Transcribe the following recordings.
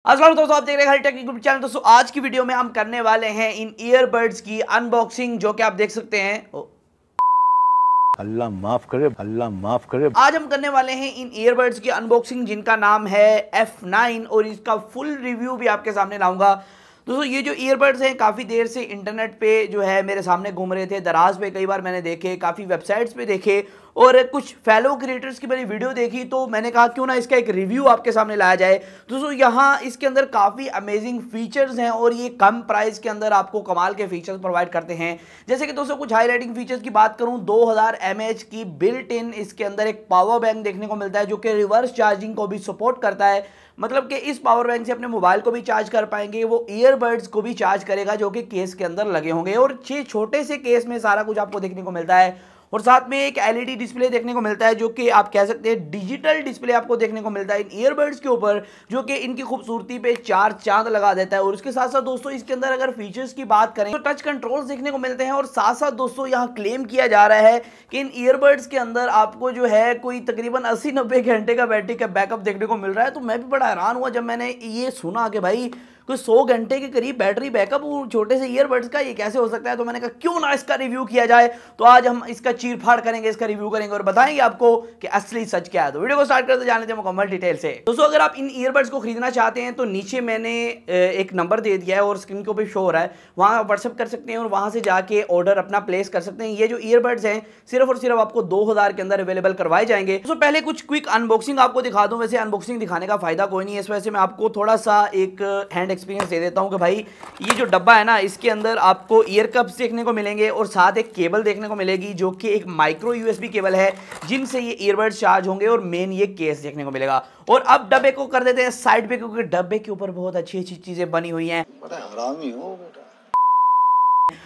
अस्सलाम दोस्तों, आप देख रहे हैं हर टेक्निक ग्रुप चैनल। दोस्तों आज की वीडियो में हम करने वाले हैं इन ईयरबड्स की अनबॉक्सिंग, जो कि आप देख सकते हैं। अल्लाह माफ करे, अल्लाह माफ करे। आज हम करने वाले हैं इन ईयरबड्स की अनबॉक्सिंग, जिनका नाम है F9, और इसका फुल रिव्यू भी आपके सामने लाऊंगा। दोस्तों ये जो ईयरबड्स हैं काफ़ी देर से इंटरनेट पे जो है मेरे सामने घूम रहे थे, दराज पे कई बार मैंने देखे, काफ़ी वेबसाइट्स पे देखे और कुछ फेलो क्रिएटर्स की मैंने वीडियो देखी, तो मैंने कहा क्यों ना इसका एक रिव्यू आपके सामने लाया जाए। दोस्तों यहाँ इसके अंदर काफ़ी अमेजिंग फीचर्स हैं और ये कम प्राइस के अंदर आपको कमाल के फीचर्स प्रोवाइड करते हैं। जैसे कि दोस्तों कुछ हाईलाइटिंग फीचर्स की बात करूँ, 2000 mAh की बिल्ट इन इसके अंदर एक पावर बैंक देखने को मिलता है, जो कि रिवर्स चार्जिंग को भी सपोर्ट करता है। मतलब कि इस पावर बैंक से अपने मोबाइल को भी चार्ज कर पाएंगे, वो ईयरबड्स को भी चार्ज करेगा, जो कि केस के अंदर लगे होंगे। और छोटे से केस में सारा कुछ आपको देखने को मिलता है। और साथ में एक एलईडी डिस्प्ले देखने को मिलता है, जो कि आप कह सकते हैं डिजिटल डिस्प्ले आपको देखने को मिलता है इन ईयरबड्स के ऊपर, जो कि इनकी खूबसूरती पे चार चांद लगा देता है। और उसके साथ साथ दोस्तों इसके अंदर अगर फीचर्स की बात करें तो टच कंट्रोल्स देखने को मिलते हैं। और साथ साथ दोस्तों यहाँ क्लेम किया जा रहा है कि इन ईयरबड्स के अंदर आपको जो है कोई तकरीबन 80-90 घंटे का बैटरी का बैकअप देखने को मिल रहा है। तो मैं भी बड़ा हैरान हुआ जब मैंने ये सुना कि भाई कोई 100 घंटे के करीब बैटरी बैकअप छोटे से ईयरबड्स का, ये कैसे हो सकता है। तो मैंने कहा क्यों ना इसका रिव्यू किया जाए। तो आज हम इसका चीर फाड़ करेंगे, इसका रिव्यू करेंगे और बताएंगे आपको कि असली सच क्या है। तो वीडियो को स्टार्ट करते जाने दें मुकम्मल डिटेल से। दोस्तों अगर आप इन ईयरबड्स को खरीदना चाहते हैं तो नीचे मैंने एक नंबर दे दिया है और स्क्रीन के ऊपर शो हो रहा है, वहाँ व्हाट्सअप कर सकते हैं और वहाँ से जाके ऑर्डर अपना प्लेस कर सकते हैं। ये जो ईयरबड्स हैं सिर्फ और सिर्फ आपको 2000 के अंदर अवेलेबल करवाए जाएंगे। तो पहले कुछ क्विक अनबॉक्सिंग आपको दिखा दूं। वैसे अनबॉक्सिंग दिखाने का फायदा कोई नहीं है, इस वजह से मैं आपको थोड़ा सा एक हैंड एक्सपीरियंस दे देता हूँ कि भाई ये जो डब्बा है ना, इसके अंदर आपको ईयर कप्स देखने को मिलेंगे और साथ एक केबल देखने को मिलेगी, जो कि एक माइक्रो यूएसबी केबल है, जिनसे ये ईयरबड्स चार्ज होंगे। और मेन ये केस देखने को मिलेगा। और अब डब्बे को कर देते हैं साइड पे, क्योंकि डब्बे के ऊपर बहुत अच्छी अच्छी चीजें बनी हुई हैं। बड़ा हरामी हो बेटा।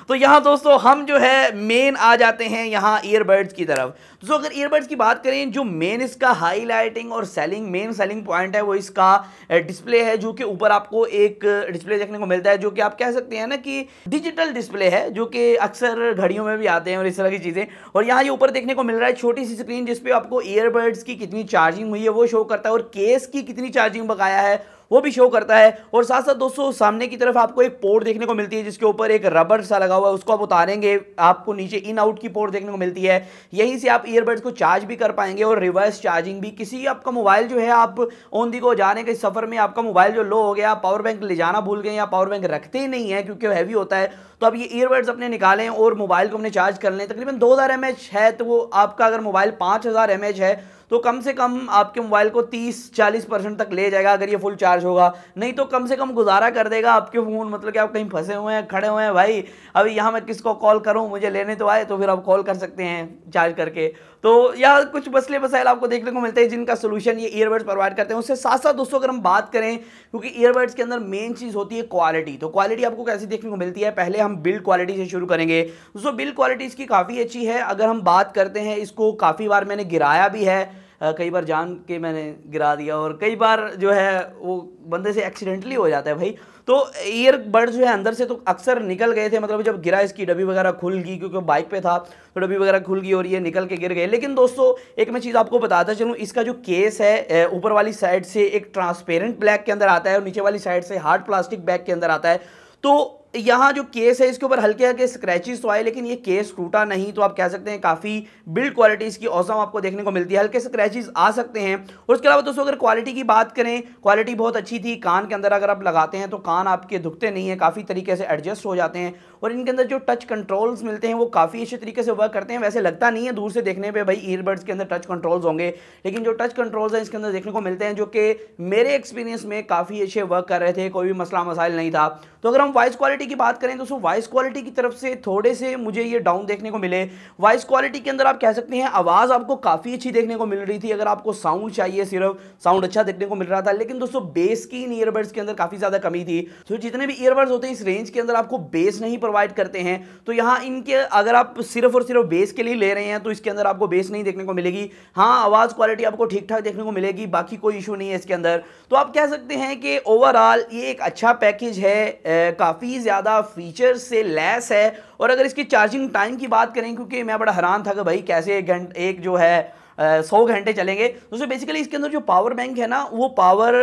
तो यहाँ दोस्तों हम जो है मेन आ जाते हैं यहाँ ईयरबड्स की तरफ। दोस्तों अगर ईयरबड्स की बात करें, जो मेन इसका हाईलाइटिंग और मेन सेलिंग पॉइंट है वो इसका डिस्प्ले है, जो कि ऊपर आपको एक डिस्प्ले देखने को मिलता है, जो कि आप कह सकते हैं ना कि डिजिटल डिस्प्ले है, जो कि अक्सर घड़ियों में भी आते हैं और इस तरह की चीज़ें। और यहाँ ये ऊपर देखने को मिल रहा है छोटी सी स्क्रीन, जिसपे आपको ईयरबड्स की कितनी चार्जिंग हुई है वो शो करता है और केस की कितनी चार्जिंग बकाया है वो भी शो करता है। और साथ साथ दोस्तों सामने की तरफ आपको एक पोर्ट देखने को मिलती है, जिसके ऊपर एक रबर सा लगा हुआ है, उसको आप उतारेंगे आपको नीचे इन आउट की पोर्ट देखने को मिलती है। यहीं से आप ईयरबड्स को चार्ज भी कर पाएंगे और रिवर्स चार्जिंग भी। किसी आपका मोबाइल जो है, आप ऑन दी गो जाने के सफर में आपका मोबाइल जो लो हो गया, पावर बैंक ले जाना भूल गए या पावर बैंक रखते ही नहीं है क्योंकि हैवी होता है, तो आप ये ईयरबड्स अपने निकालें और मोबाइल को अपने चार्ज कर लें। तकरीबन 2000 mAh है, तो वो आपका अगर मोबाइल 5000 mAh है तो कम से कम आपके मोबाइल को 30-40% तक ले जाएगा अगर ये फुल चार्ज होगा। नहीं तो कम से कम गुजारा कर देगा आपके फ़ोन। मतलब कि आप कहीं फंसे हुए हैं, खड़े हुए हैं, भाई अभी यहाँ मैं किसको कॉल करूँ, मुझे लेने तो आए, तो फिर आप कॉल कर सकते हैं चार्ज करके। तो यहाँ कुछ मसले मसाइल आपको देखने को मिलते हैं, जिनका सोल्यूशन ये ईयरबड्स प्रोवाइड करते हैं। उससे साथ साथ दोस्तों अगर हम बात करें, क्योंकि ईयरबड्स के अंदर मेन चीज़ होती है क्वालिटी, तो क्वालिटी आपको कैसी देखने को मिलती है, पहले हम बिल्ड क्वालिटी से शुरू करेंगे। दोस्तों बिल्ड क्वालिटी इसकी काफ़ी अच्छी है। अगर हम बात करते हैं, इसको काफ़ी बार मैंने गिराया भी है, कई बार जान के मैंने गिरा दिया और कई बार जो है वो बंदे से एक्सीडेंटली हो जाता है भाई। तो ईयरबड्स जो है अंदर से तो अक्सर निकल गए थे, मतलब जब गिरा इसकी डब्बी वगैरह खुल गई, क्योंकि बाइक पे था तो डब्बी वगैरह खुल गई और ये निकल के गिर गए। लेकिन दोस्तों एक मैं चीज़ आपको बताता चलूँ, इसका जो केस है ऊपर वाली साइड से एक ट्रांसपेरेंट ब्लैक के अंदर आता है और नीचे वाली साइड से हार्ड प्लास्टिक बैग के अंदर आता है। तो यहाँ जो केस है इसके ऊपर हल्के हल्के स्क्रैचेस तो आए, लेकिन ये केस टूटा नहीं, तो आप कह सकते हैं काफ़ी बिल्ड क्वालिटी इसकी औसम आपको देखने को मिलती है। हल्के स्क्रैचेस आ सकते हैं। और उसके अलावा दोस्तों अगर क्वालिटी की बात करें, क्वालिटी बहुत अच्छी थी। कान के अंदर अगर आप लगाते हैं तो कान आपके दुखते नहीं है, काफ़ी तरीके से एडजस्ट हो जाते हैं। और इनके अंदर जो टच कंट्रोल्स मिलते हैं वो काफ़ी अच्छे तरीके से वर्क करते हैं। वैसे लगता नहीं है दूर से देखने पे भाई ईयरबड्स के अंदर टच कंट्रोल्स होंगे, लेकिन जो टच कंट्रोल्स हैं इसके अंदर देखने को मिलते हैं, जो कि मेरे एक्सपीरियंस में काफ़ी अच्छे वर्क कर रहे थे, कोई भी मसला मसाइल नहीं था। तो अगर हम वॉइस क्वालिटी की बात करें, दोस्तों वॉइस क्वालिटी की तरफ से थोड़े से मुझे ये डाउन देखने को मिले। वॉइस क्वालिटी के अंदर आप कह सकते हैं आवाज़ आपको काफ़ी अच्छी देखने को मिल रही थी। अगर आपको साउंड चाहिए, सिर्फ साउंड अच्छा देखने को मिल रहा था। लेकिन दोस्तों बेस की इन ईयरबड्स के अंदर काफ़ी ज़्यादा कमी थी। तो जितने भी ईयरबड्स होते हैं इस रेंज के अंदर आपको बेस नहीं प्रोवाइड करते हैं। तो यहाँ इनके अगर आप सिर्फ और सिर्फ बेस के लिए ले रहे हैं तो इसके अंदर आपको बेस नहीं देखने को मिलेगी। हाँ, आवाज़ क्वालिटी आपको ठीक ठाक देखने को मिलेगी, बाकी कोई इशू नहीं है इसके अंदर। तो आप कह सकते हैं कि ओवरऑल ये एक अच्छा पैकेज है, काफ़ी ज़्यादा फीचर्स से लैस है। और अगर इसकी चार्जिंग टाइम की बात करें, क्योंकि मैं बड़ा हैरान था कि भाई कैसे एक जो है 100 घंटे चलेंगे। दोस्तों बेसिकली इसके अंदर जो पावर बैंक है ना, वो पावर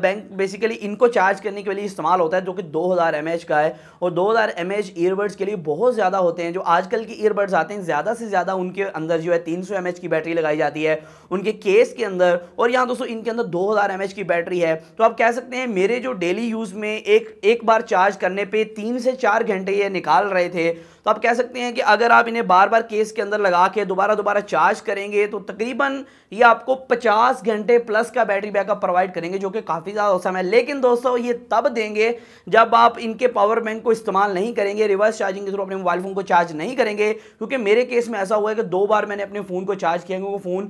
बैंक बेसिकली इनको चार्ज करने के लिए इस्तेमाल होता है, जो कि 2000 mAh का है। और 2000 mAh ईयरबड्स के लिए बहुत ज़्यादा होते हैं। जो आजकल के ईयरबड्स आते हैं ज़्यादा से ज़्यादा उनके अंदर जो है 300 mAh की बैटरी लगाई जाती है उनके केस के अंदर, और यहाँ दोस्तों इनके अंदर 2000 mAh की बैटरी है। तो आप कह सकते हैं मेरे जो डेली यूज़ में एक बार चार्ज करने पे 3 से 4 घंटे ये निकाल रहे थे। तो आप कह सकते हैं कि अगर आप इन्हें बार बार केस के अंदर लगा के दोबारा चार्ज करेंगे तो तकरीबन ये आपको 50 घंटे प्लस का बैटरी बैकअप प्रोवाइड करेंगे, जो कि काफ़ी ज़्यादा औसम है। लेकिन दोस्तों ये तब देंगे जब आप इनके पावर बैंक को इस्तेमाल नहीं करेंगे, रिवर्स चार्जिंग के थ्रू अपने मोबाइल फ़ोन को चार्ज नहीं करेंगे। क्योंकि मेरे केस में ऐसा हुआ है कि 2 बार मैंने अपने फ़ोन को चार्ज किया, क्योंकि फ़ोन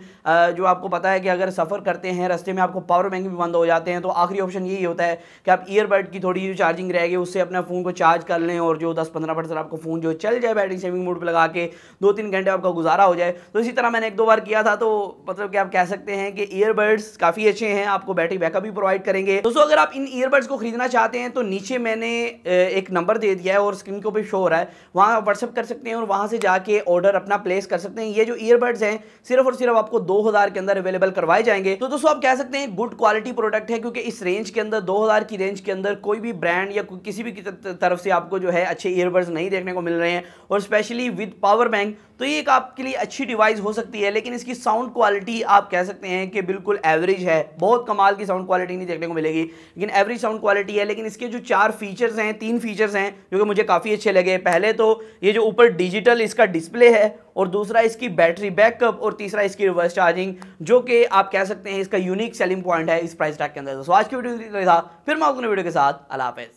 जो आपको पता है कि अगर सफ़र करते हैं रास्ते में आपको पावर बैंक भी बंद हो जाते हैं, तो आखिरी ऑप्शन यही होता है कि आप ईयरबड की थोड़ी जो चार्जिंग रहेगी उससे अपना फ़ोन को चार्ज कर लें और जो 10-15% आपको फ़ोन जो चल जाए बैटरी सेविंग मोड पे लगा के 2-3 घंटे आपका गुजारा हो जाए। तो इसी तरह मैंने 1-2 बार किया था। तो मतलब कि आप कह सकते हैं कि ईयरबड्स काफ़ी अच्छे हैं, आपको बैटरी बैकअप भी प्रोवाइड करेंगे। दोस्तों अगर आप इन ईयरबड्स को खरीदना चाहते हैं तो नीचे मैंने एक नंबर दे दिया है और स्क्रीन के ऊपर शो हो रहा है, वहाँ व्हाट्सअप कर सकते हैं और वहाँ से जाके ऑर्डर अपना प्लेस कर सकते हैं। ये जो ईयरबड्स हैं सिर्फ और सिर्फ आपको 2000 के अंदर अवेलेबल करवाए जाएंगे। तो दोस्तों आप कह सकते हैं गुड क्वालिटी प्रोडक्ट है, क्योंकि इस रेंज के अंदर 2000 की रेंज के अंदर कोई भी ब्रांड या किसी भी तरफ से आपको जो है अच्छे ईयरबड्स नहीं देखने को मिल रहे हैं, और स्पेशली विद पावर बैंक। तो ये एक आपके लिए अच्छी डिवाइस हो सकती है, लेकिन इसकी साउंड क्वालिटी आप कह सकते हैं कि बिल्कुल एवरेज है। बहुत कमाल की साउंड क्वालिटी नहीं देखने को मिलेगी, लेकिन एवरेज साउंड क्वालिटी है। लेकिन इसके जो 4 फीचर्स हैं, 3 फीचर्स हैं जो कि मुझे काफ़ी अच्छे लगे। पहले तो ये जो ऊपर डिजिटल इसका डिस्प्ले है, और दूसरा इसकी बैटरी बैकअप, और तीसरा इसकी रिवर्स चार्जिंग, जो कि आप कह सकते हैं इसका यूनिक सेलिंग पॉइंट है इस प्राइस टैग के अंदर। तो आज की वीडियो था, फिर मैं आपको वीडियो के साथ अल्लाह हाफ़िज़।